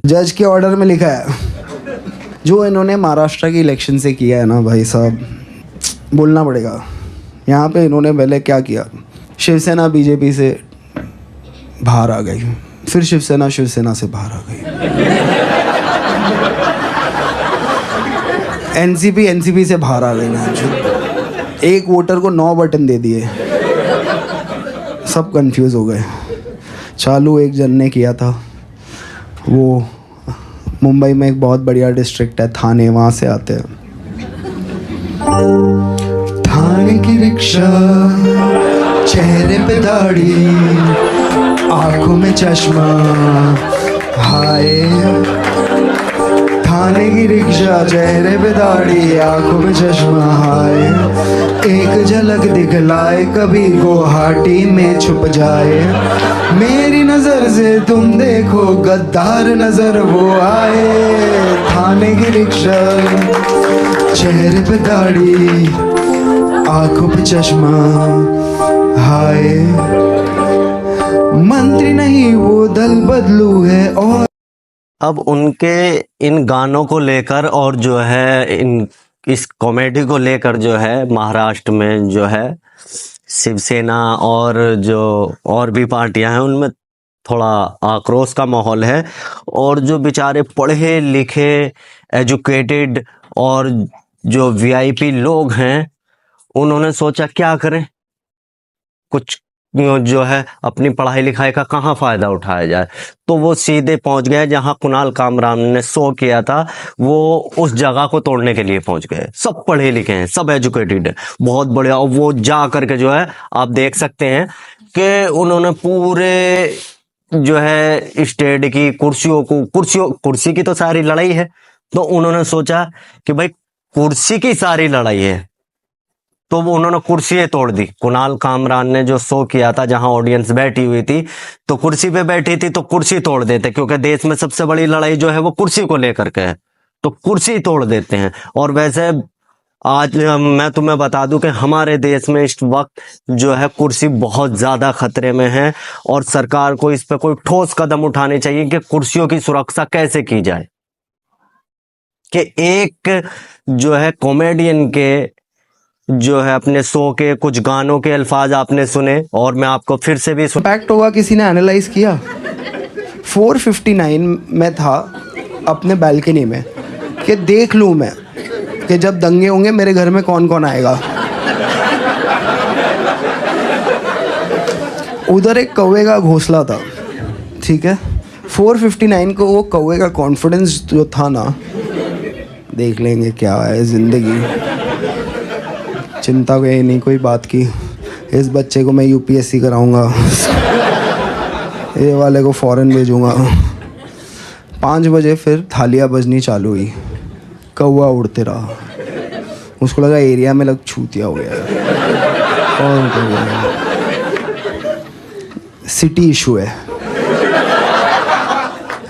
जज के ऑर्डर में लिखा है जो इन्होंने महाराष्ट्र की इलेक्शन से किया है ना भाई साहब, बोलना पड़ेगा। यहाँ पे इन्होंने पहले क्या किया, शिवसेना बीजेपी से बाहर आ गई, फिर शिवसेना से बाहर आ गई, एनसीपी से बाहर आ गई ना। एक वोटर को 9 बटन दे दिए, सब कंफ्यूज हो गए। चालू एक जन ने किया था, वो मुंबई में एक बहुत बढ़िया डिस्ट्रिक्ट है थाने, वहाँ से आते हैं। थाने की रिक्शा, चेहरे पे दाढ़ी, आंखों में चश्मा, हाय। थाने की रिक्शा, चेहरे पे दाढ़ी, आंखों में चश्मा, हाय। एक झलक दिखलाए, कभी गुवाहाटी में छुप जाए। मेरी नजर से तुम देखो, गद्दार नजर वो आए। थाने की रिक्शा, चेहरे पे दाढ़ी, आंखों पे चश्मा, हाय। मंत्री नहीं वो दल बदलू है। और अब उनके इन गानों को लेकर और जो है इस कॉमेडी को लेकर जो है महाराष्ट्र में जो है शिवसेना और जो और भी पार्टियां हैं उनमें थोड़ा आक्रोश का माहौल है। और जो बेचारे पढ़े लिखे एजुकेटेड और जो वीआईपी लोग हैं, उन्होंने सोचा क्या करें, कुछ जो है अपनी पढ़ाई लिखाई का कहाँ फायदा उठाया जाए। तो वो सीधे पहुंच गए जहां कुणाल कामरान ने शो किया था, वो उस जगह को तोड़ने के लिए पहुंच गए। सब पढ़े लिखे हैं, सब एजुकेटेड है, बहुत बढ़िया। और वो जा करके जो है आप देख सकते हैं कि उन्होंने पूरे जो है स्टेट की कुर्सी की तो सारी लड़ाई है, तो उन्होंने सोचा कि भाई कुर्सी की सारी लड़ाई है, तो वो उन्होंने कुर्सी तोड़ दी। कुणाल कामरान ने जो शो किया था जहां ऑडियंस बैठी हुई थी, तो कुर्सी पे बैठी थी, तो कुर्सी तोड़ देते, क्योंकि देश में सबसे बड़ी लड़ाई जो है वो कुर्सी को लेकर के है, तो कुर्सी तोड़ देते हैं। और वैसे आज मैं तुम्हें बता दूं कि हमारे देश में इस वक्त जो है कुर्सी बहुत ज्यादा खतरे में है, और सरकार को इस पे कोई ठोस कदम उठाने चाहिए कि कुर्सियों की सुरक्षा कैसे की जाए। कि एक जो है कॉमेडियन के जो है अपने शो के कुछ गानों के अल्फाज आपने सुने, और मैं आपको फिर से भी इम्पैक्ट होगा, किसी ने एनालाइज किया। 459 में था अपने बालकनी में कि देख लूँ मैं कि जब दंगे होंगे मेरे घर में कौन कौन आएगा। उधर एक कौवे का घोंसला था, ठीक है। 459 को वो कौवे का कॉन्फिडेंस जो था ना, देख लेंगे क्या है ज़िंदगी, चिंता को नहीं कोई बात की। इस बच्चे को मैं यूपीएससी कराऊंगा, ये वाले को फॉरेन भेजूंगा। 5 बजे फिर थालियाँ बजनी चालू हुई, कौवा उड़ते रहा। उसको लगा एरिया में लग छूतिया हो गया है, कौन कौवा है? सिटी इशू है,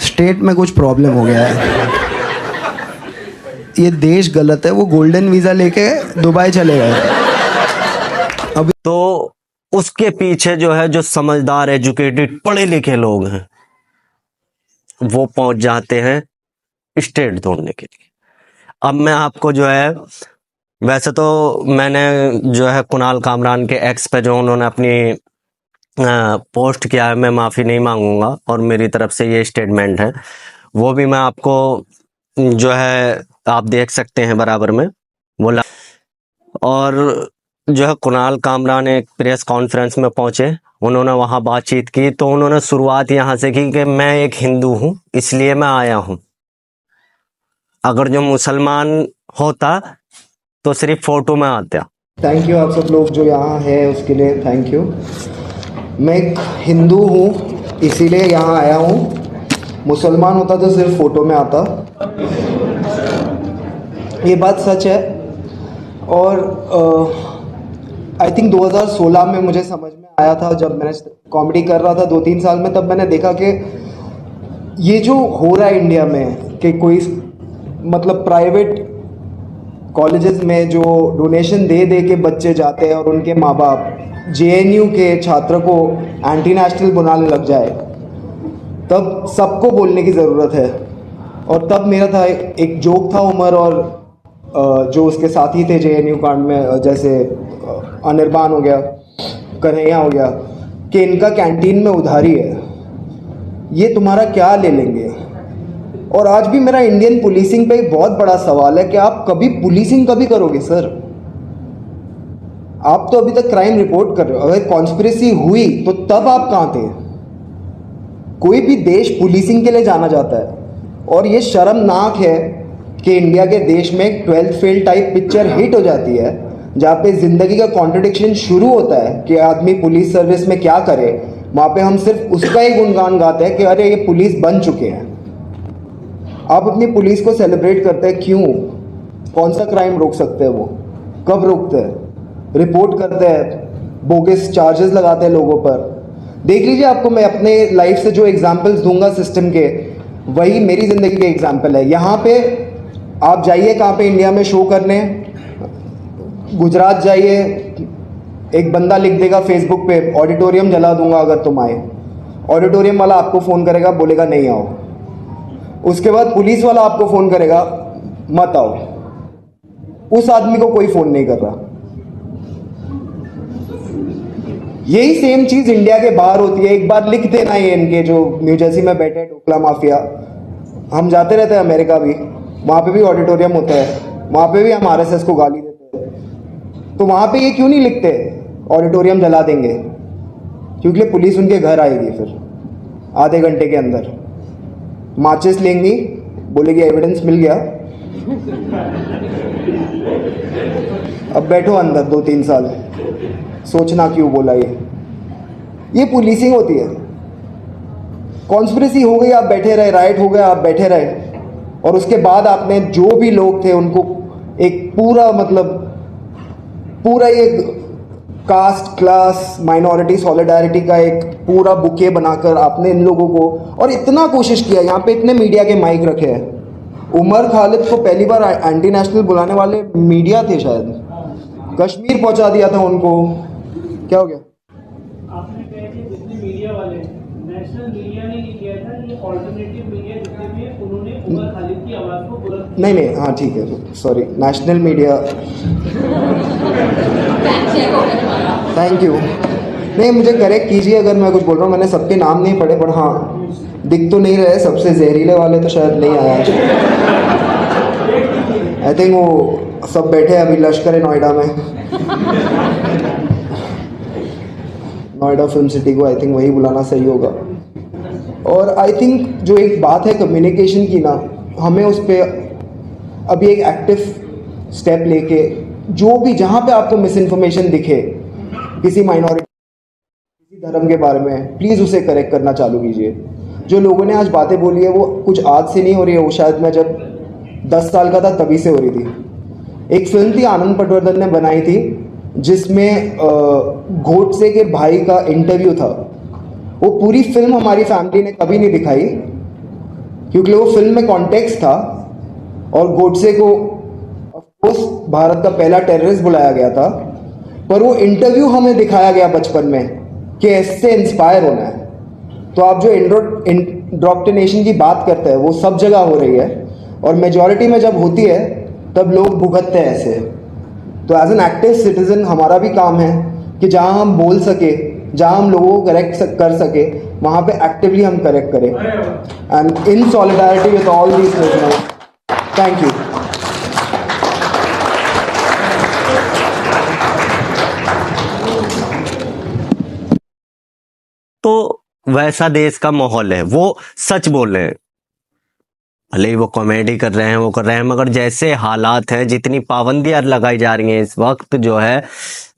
स्टेट में कुछ प्रॉब्लम हो गया है, ये देश गलत है। वो गोल्डन वीज़ा लेके दुबई चले गए। अभी तो उसके पीछे जो है जो समझदार एजुकेटेड पढ़े लिखे लोग हैं, वो पहुंच जाते हैं स्टेट तोड़ने के लिए। अब मैं आपको जो है, वैसे तो मैंने जो है कुणाल कामरान के एक्स पे जो उन्होंने अपनी पोस्ट किया है, मैं माफ़ी नहीं मांगूंगा, और मेरी तरफ से ये स्टेटमेंट है, वो भी मैं आपको जो है आप देख सकते हैं बराबर में बोला। और जो है कुणाल कामरान एक प्रेस कॉन्फ्रेंस में पहुंचे, उन्होंने वहां बातचीत की, तो उन्होंने शुरुआत यहां से की कि मैं एक हिंदू हूं इसलिए मैं आया हूं। अगर जो मुसलमान होता तो सिर्फ फोटो में आता। थैंक यू आप सब लोग जो यहाँ है उसके लिए थैंक यू। मैं एक हिंदू हूँ इसीलिए यहाँ आया हूँ, मुसलमान होता तो सिर्फ फ़ोटो में आता। ये बात सच है। और आई थिंक 2016 में मुझे समझ में आया था, जब मैंने कॉमेडी कर रहा था 2-3 साल में, तब मैंने देखा कि ये जो हो रहा है इंडिया में कि कोई मतलब प्राइवेट कॉलेजेस में जो डोनेशन दे दे के बच्चे जाते हैं और उनके माँ बाप जेएनयू के छात्र को एंटी नेशनल बनाने लग जाए, तब सबको बोलने की ज़रूरत है। और तब मेरा था एक जोक था उमर और जो उसके साथी थे जेएनयू कांड में, जैसे अनिर्बान हो गया, कन्हैया हो गया, कि इनका कैंटीन में उधारी है, ये तुम्हारा क्या ले लेंगे। और आज भी मेरा इंडियन पुलिसिंग पे एक बहुत बड़ा सवाल है कि आप कभी पुलिसिंग कभी करोगे सर? आप तो अभी तक क्राइम रिपोर्ट कर रहे हो, अगर कॉन्स्पिरेसी हुई तो तब आप कहाँ थे? कोई भी देश पुलिसिंग के लिए जाना जाता है, और ये शर्मनाक है कि इंडिया के देश में 12th fail type picture hit हो जाती है, जहाँ पे ज़िंदगी का कॉन्ट्रडिक्शन शुरू होता है कि आदमी पुलिस सर्विस में क्या करे, वहाँ पे हम सिर्फ उसका ही गुणगान गाते हैं कि अरे ये पुलिस बन चुके हैं। आप अपनी पुलिस को सेलिब्रेट करते हैं क्यों? कौन सा क्राइम रोक सकते हैं वो? कब रोकते हैं? रिपोर्ट करते हैं, बोगस चार्जेस लगाते हैं लोगों पर। देख लीजिए, आपको मैं अपने लाइफ से जो एग्जांपल्स दूंगा सिस्टम के, वही मेरी ज़िंदगी के एग्जांपल है। यहाँ पे आप जाइए कहाँ पे इंडिया में शो करने, गुजरात जाइए, एक बंदा लिख देगा फेसबुक पे ऑडिटोरियम जला दूंगा अगर तुम आए। ऑडिटोरियम वाला आपको फ़ोन करेगा, बोलेगा नहीं आओ। उसके बाद पुलिस वाला आपको फ़ोन करेगा, मत आओ। उस आदमी को कोई फ़ोन नहीं कर रहा। यही सेम चीज़ इंडिया के बाहर होती है। एक बार लिख देना ये इनके जो न्यू जर्सी में बैठे हैं टोकला माफिया, हम जाते रहते हैं अमेरिका भी, वहाँ पे भी ऑडिटोरियम होता है, वहाँ पे भी हम आरएसएस को गाली देते हैं। तो वहाँ पे ये क्यों नहीं लिखते ऑडिटोरियम जला देंगे? क्योंकि पुलिस उनके घर आएगी, फिर आधे घंटे के अंदर माचिस लेंगी, बोलेगी एविडेंस मिल गया, अब बैठो अंदर 2-3 साल, सोचना क्यों बोला ये पुलिसिंग होती है। कॉन्स्पिरेसी हो गई, आप बैठे रहे, राइट हो गया, आप बैठे रहे, और उसके बाद आपने जो भी लोग थे उनको एक पूरा मतलब पूरा ये कास्ट क्लास माइनॉरिटी सॉलिडारिटी का एक पूरा बुके बनाकर आपने इन लोगों को, और इतना कोशिश किया, यहाँ पे इतने मीडिया के माइक रखे हैं। उमर खालिद को पहली बार एंटी नेशनल बुलाने वाले मीडिया थे, शायद कश्मीर पहुंचा दिया था उनको। क्या हो गया? आपने कहा कि जितने मीडिया वाले नेशनल मीडिया ने नहीं किया था, ये ऑल्टरनेटिव मीडिया जितने भी हैं उन्होंने उमर खालिद की आवाज़ को बुलंद। नहीं, हाँ ठीक है, sorry, national media, thank you. नहीं, मुझे करेक्ट कीजिए अगर मैं कुछ बोल रहा हूँ, मैंने सबके नाम नहीं पढ़े, पर हाँ दिख तो नहीं रहे, सबसे जहरीले वाले तो शायद नहीं आया। आई थिंक वो सब बैठे हैं अभी लश्कर नोएडा में, नोएडा फिल्म सिटी को, आई थिंक वही बुलाना सही होगा। और आई थिंक जो एक बात है कम्युनिकेशन की ना, हमें उस पर अभी एक एक्टिव स्टेप लेके, जो भी जहाँ पे आपको मिस इन्फॉर्मेशन दिखे किसी माइनॉरिटी किसी धर्म के बारे में, प्लीज़ उसे करेक्ट करना चालू कीजिए। जो लोगों ने आज बातें बोली है वो कुछ आज से नहीं हो रही है, वो शायद मैं जब 10 साल का था तभी से हो रही थी। एक फिल्म थी आनंद पटवर्धन ने बनाई थी, जिसमें गोडसे के भाई का इंटरव्यू था। वो पूरी फिल्म हमारी फैमिली ने कभी नहीं दिखाई, क्योंकि वो फिल्म में कॉन्टेक्स्ट था, और गोडसे को ऑफकोर्स भारत का पहला टेररिस्ट बुलाया गया था, पर वो इंटरव्यू हमें दिखाया गया बचपन में कि इससे इंस्पायर होना है। तो आप जो इंड्रोक्टिनेशन की बात करते हैं वो सब जगह हो रही है, और मेजॉरिटी में जब होती है तब लोग भुगतते हैं ऐसे। तो एज एन एक्टिव सिटीजन हमारा भी काम है कि जहाँ हम बोल सके, जहाँ हम लोगों को करेक्ट कर सके, वहाँ पे एक्टिवली हम करेक्ट करें, and in solidarity with all these listeners. Thank you. तो वैसा देश का माहौल है, वो सच बोल रहे हैं, भले ही वो कॉमेडी कर रहे हैं, वो कर रहे हैं, मगर जैसे हालात हैं, जितनी पाबंदियां लगाई जा रही हैं इस वक्त जो है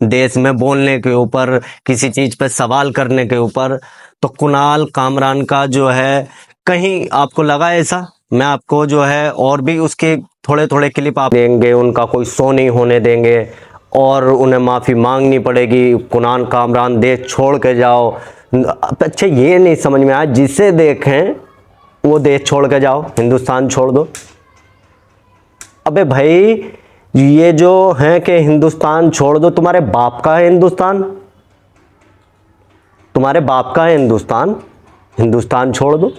देश में बोलने के ऊपर, किसी चीज पे सवाल करने के ऊपर, तो कुणाल कामरान का जो है, कहीं आपको लगा ऐसा? मैं आपको जो है और भी उसके थोड़े थोड़े क्लिप आप देंगे, उनका कोई शो नहीं होने देंगे और उन्हें माफ़ी मांगनी पड़ेगी। कुणाल कामरान देश छोड़ के जाओ। अच्छा ये नहीं समझ में आया, जिसे देखें वो देश छोड़ के जाओ, हिंदुस्तान छोड़ दो। अबे भाई ये जो है कि हिंदुस्तान छोड़ दो, तुम्हारे बाप का है हिंदुस्तान, तुम्हारे बाप का है हिंदुस्तान, हिंदुस्तान छोड़ दो।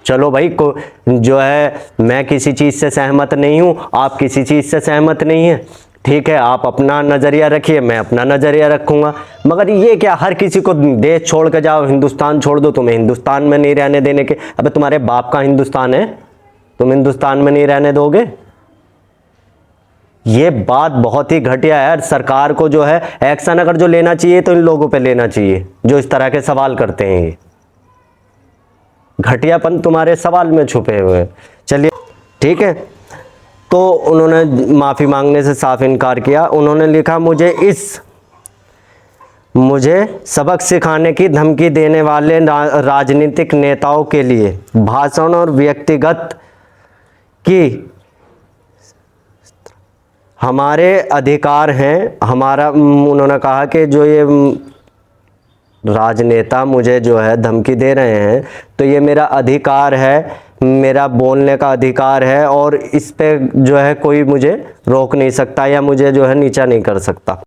चलो भाई को जो है मैं किसी चीज़ से सहमत नहीं हूँ, आप किसी चीज़ से सहमत नहीं है, ठीक है, आप अपना नज़रिया रखिए, मैं अपना नज़रिया रखूँगा। मगर ये क्या हर किसी को देश छोड़ के जाओ, हिंदुस्तान छोड़ दो, तुम्हें हिंदुस्तान में नहीं रहने देने के। अबे तुम्हारे बाप का हिंदुस्तान है, तुम हिंदुस्तान में नहीं रहने दोगे? ये बात बहुत ही घटिया है यार। सरकार को जो है एक्शन अगर जो लेना चाहिए तो इन लोगों पे लेना चाहिए जो इस तरह के सवाल करते हैं। ये घटियापन तुम्हारे सवाल में छुपे हुए हैं। चलिए ठीक है, तो उन्होंने माफ़ी मांगने से साफ इनकार किया। उन्होंने लिखा मुझे सबक सिखाने की धमकी देने वाले राजनीतिक नेताओं के लिए भाषण और व्यक्तिगत की हमारे अधिकार हैं। हमारा उन्होंने कहा कि जो ये राजनेता मुझे जो है धमकी दे रहे हैं तो ये मेरा अधिकार है, मेरा बोलने का अधिकार है और इस पे जो है कोई मुझे रोक नहीं सकता या मुझे जो है नीचा नहीं कर सकता।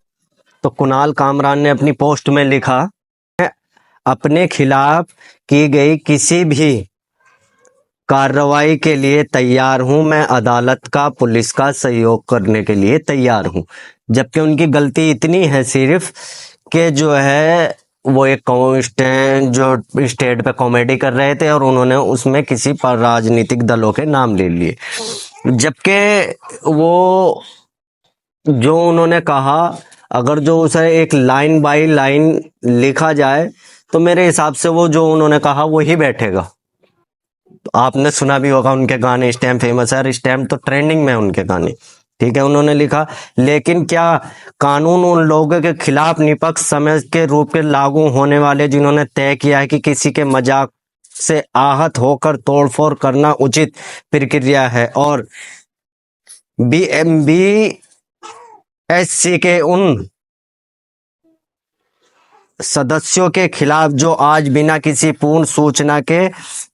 तो कुणाल कामरान ने अपनी पोस्ट में लिखा, अपने खिलाफ की गई किसी भी कार्रवाई के लिए तैयार हूं, मैं अदालत का पुलिस का सहयोग करने के लिए तैयार हूं। जबकि उनकी गलती इतनी है सिर्फ कि जो है वो एक जो स्टेट पे कॉमेडी कर रहे थे और उन्होंने उसमें किसी पर राजनीतिक दलों के नाम ले लिए। जबकि वो जो उन्होंने कहा अगर जो उसे एक लाइन बाय लाइन लिखा जाए तो मेरे हिसाब से वो जो उन्होंने कहा वही बैठेगा। तो आपने सुना भी होगा उनके गाने, स्टैम फेमस है और स्टैम तो ट्रेंडिंग में है उनके गाने, ठीक है। उन्होंने लिखा, लेकिन क्या कानून उन लोगों के खिलाफ निष्पक्ष समय के रूप के लागू होने वाले जिन्होंने तय किया है कि किसी के मजाक से आहत होकर तोड़फोड़ करना उचित प्रक्रिया है और BMBSC के उन सदस्यों के खिलाफ जो आज बिना किसी पूर्ण सूचना के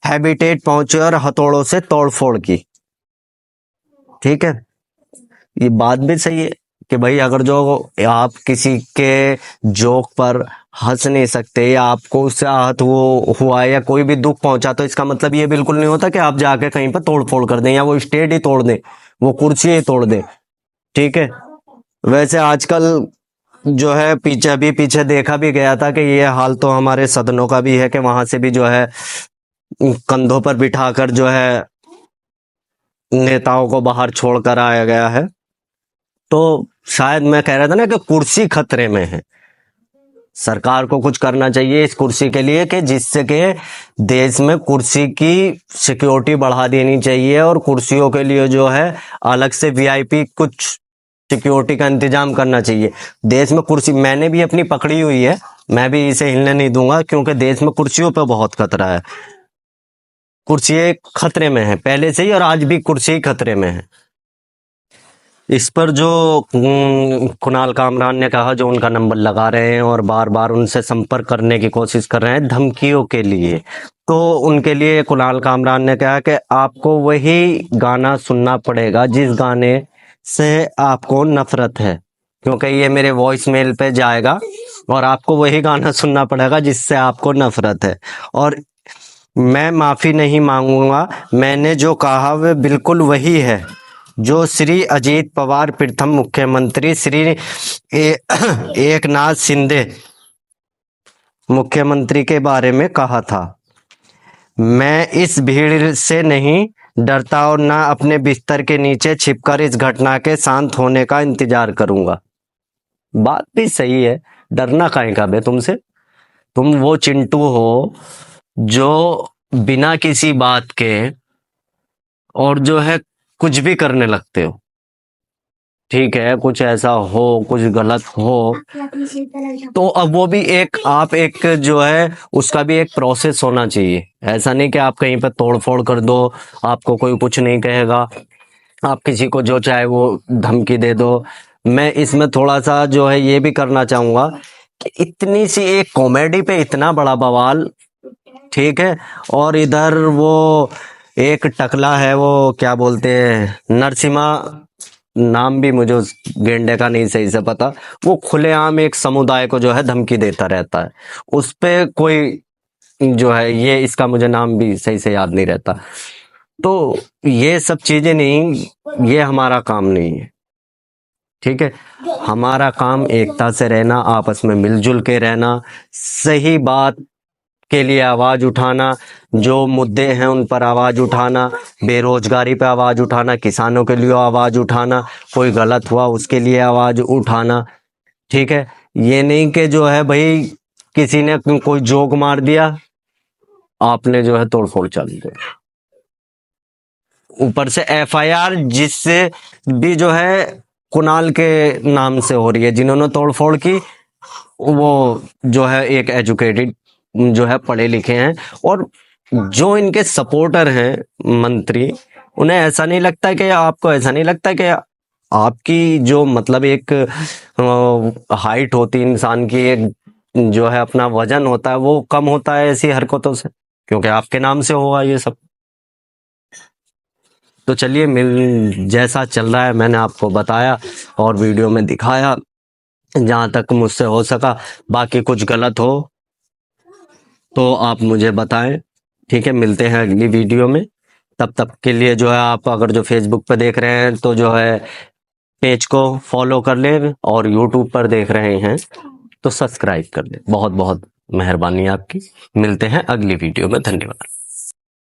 हैबिटेट पहुंचे और हथौड़ों से तोड़फोड़ की। ठीक है, ये बात भी सही है कि भाई अगर जो आप किसी के जोक पर हंस नहीं सकते या आपको उससे आहत हुआ या कोई भी दुख पहुंचा तो इसका मतलब ये बिल्कुल नहीं होता कि आप जाके कहीं पर तोड़फोड़ कर दें या वो स्टेज ही तोड़ दें, वो कुर्सी ही तोड़ दें। ठीक है, वैसे आजकल जो है पीछे देखा भी गया था कि ये हाल तो हमारे सदनों का भी है कि वहां से भी जो है कंधों पर बिठाकर जो है नेताओं को बाहर छोड़कर आया गया है। तो शायद मैं कह रहा था ना कि कुर्सी खतरे में है, सरकार को कुछ करना चाहिए इस कुर्सी के लिए कि जिससे कि देश में कुर्सी की सिक्योरिटी बढ़ा देनी चाहिए और कुर्सियों के लिए जो है अलग से VIP कुछ सिक्योरिटी का इंतजाम करना चाहिए। देश में कुर्सी मैंने भी अपनी पकड़ी हुई है, मैं भी इसे हिलने नहीं दूंगा क्योंकि देश में कुर्सियों पे बहुत खतरा है। कुर्सी खतरे में है पहले से ही और आज भी कुर्सी खतरे में है। इस पर जो कुणाल कामरान ने कहा, जो उनका नंबर लगा रहे हैं और बार बार उनसे संपर्क करने की कोशिश कर रहे हैं धमकियों के लिए, तो उनके लिए कुणाल कामरान ने कहा कि आपको वही गाना सुनना पड़ेगा जिस गाने से आपको नफरत है, क्योंकि ये मेरे वॉइस मेल पे जाएगा और आपको वही गाना सुनना पड़ेगा जिससे आपको नफरत है। और मैं माफ़ी नहीं मांगूंगा, मैंने जो कहा वह बिल्कुल वही है जो श्री अजीत पवार प्रथम मुख्यमंत्री श्री एकनाथ शिंदे मुख्यमंत्री के बारे में कहा था। मैं इस भीड़ से नहीं डरता और ना अपने बिस्तर के नीचे छिपकर इस घटना के शांत होने का इंतजार करूंगा। बात भी सही है, डरना काहे का बे तुमसे? तुम वो चिंटू हो जो बिना किसी बात के और जो है कुछ भी करने लगते हो। ठीक है, कुछ ऐसा हो, कुछ गलत हो तो अब वो भी आप एक जो है उसका भी एक प्रोसेस होना चाहिए। ऐसा नहीं कि आप कहीं पर तोड़फोड़ कर दो, आपको कोई कुछ नहीं कहेगा। आप किसी को जो चाहे वो धमकी दे दो। मैं इसमें थोड़ा सा जो है ये भी करना चाहूंगा कि इतनी सी एक कॉमेडी पे इतना बड़ा बवाल, ठीक है, और इधर वो एक टकला है, वो क्या बोलते हैं, नरसिम्हा, नाम भी मुझे उस गेंडे का नहीं सही से पता, वो खुलेआम एक समुदाय को जो है धमकी देता रहता है। उस पे कोई जो है, ये इसका मुझे नाम भी सही से याद नहीं रहता। तो ये सब चीजें नहीं, ये हमारा काम नहीं है, ठीक है। हमारा काम एकता से रहना, आपस में मिलजुल के रहना, सही बात के लिए आवाज उठाना, जो मुद्दे हैं उन पर आवाज उठाना, बेरोजगारी पे आवाज उठाना, किसानों के लिए आवाज उठाना, कोई गलत हुआ उसके लिए आवाज उठाना, ठीक है। ये नहीं कि जो है भाई किसी ने कोई जोक मार दिया, आपने जो है तोड़फोड़ चल दी, ऊपर से एफआईआर जिससे भी जो है कुणाल के नाम से हो रही है, जिन्होंने तोड़फोड़ की वो जो है एक एजुकेटेड जो है, पढ़े लिखे हैं, और जो इनके सपोर्टर हैं मंत्री, उन्हें ऐसा नहीं लगता कि, आपको ऐसा नहीं लगता कि आपकी जो मतलब एक हाइट होती है इंसान की, एक जो है अपना वजन होता है वो कम होता है ऐसी हरकतों से, क्योंकि आपके नाम से होगा ये सब। तो चलिए, मिल जैसा चल रहा है मैंने आपको बताया और वीडियो में दिखाया जहां तक मुझसे हो सका। बाकी कुछ गलत हो तो आप मुझे बताएं, ठीक है। मिलते हैं अगली वीडियो में, तब तक के लिए जो है आप अगर जो फेसबुक पे देख रहे हैं तो जो है पेज को फॉलो कर लें, और यूट्यूब पर देख रहे हैं तो सब्सक्राइब कर लें। बहुत बहुत मेहरबानी आपकी। मिलते हैं अगली वीडियो में, धन्यवाद।